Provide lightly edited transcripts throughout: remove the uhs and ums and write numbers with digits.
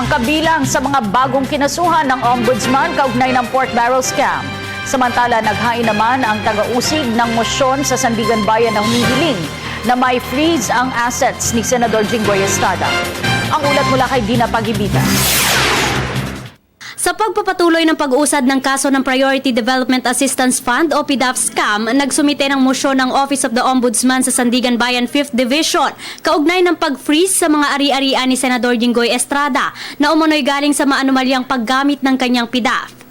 ang kabilang sa mga bagong kinasuhan ng Ombudsman kaugnay ng pork barrel scam. Samantala, naghain naman ang taga-usig ng mosyon sa Sandigan Bayan na humihiling na may freeze ang assets ni Senador Jinggoy Estrada. Ang ulat mula kay Dina Pagibita. Sa pagpapatuloy ng pag-uusad ng kaso ng Priority Development Assistance Fund o PDAF scam, nagsumite ng mosyon ng Office of the Ombudsman sa Sandigan Bayan 5th Division kaugnay ng pag-freeze sa mga ari-arian ni Senador Jinggoy Estrada na umunoy galing sa maanumalyang paggamit ng kanyang PDAF.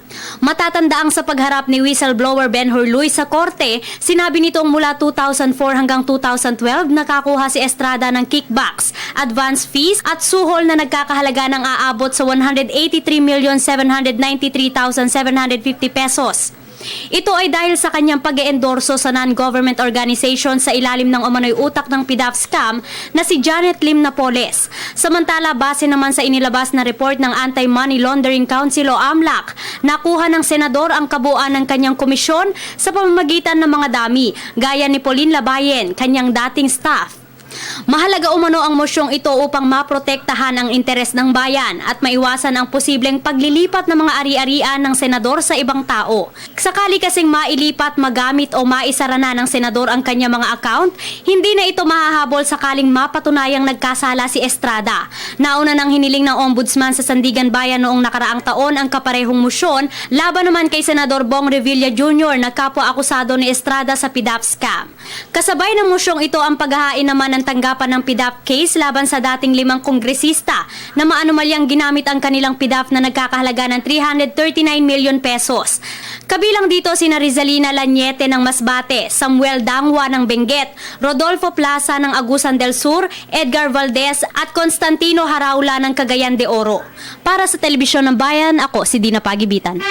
Matatandaang sa pagharap ni whistleblower Ben Hurluy sa korte, sinabi nitong mula 2004 hanggang 2012 nakakuha si Estrada ng kickbacks, advance fees at suhol na nagkakahalaga ng aabot sa 183,793,750 pesos. Ito ay dahil sa kanyang pag-eendorso sa non-government organization sa ilalim ng umano'y utak ng PDAF scam na si Janet Lim Napoles. Samantala, base naman sa inilabas na report ng Anti-Money Laundering Council o AMLAC, nakuha ng senador ang kabuuan ng kanyang komisyon sa pamamagitan ng mga dami, gaya ni Pauline Labayen, kanyang dating staff. Mahalaga umano ang mosyong ito upang maprotektahan ang interes ng bayan at maiwasan ang posibleng paglilipat ng mga ari-arian ng senador sa ibang tao. Sakali kasing mailipat, magamit o maisara na ng senador ang kanya mga account, hindi na ito mahahabol sakaling mapatunayang nagkasala si Estrada. Nauna nang hiniling ng Ombudsman sa Sandigan Bayan noong nakaraang taon ang kaparehong mosyon laban naman kay Senador Bong Revilla Jr. na kapwa-akusado ni Estrada sa PDAF scam. Kasabay ng mosyong ito ang paghahain naman ng tanggapan ng PDAF case laban sa dating 5 kongresista na maanumalyang ginamit ang kanilang PDAF na nagkakahalaga ng 339 million pesos. Kabilang dito sina Rizalina Lanyete ng Masbate, Samuel Dangwa ng Benguet, Rodolfo Plaza ng Agusan del Sur, Edgar Valdez at Constantino Haraula ng Cagayan de Oro. Para sa Telebisyon ng Bayan, ako si Dina Pagibitan.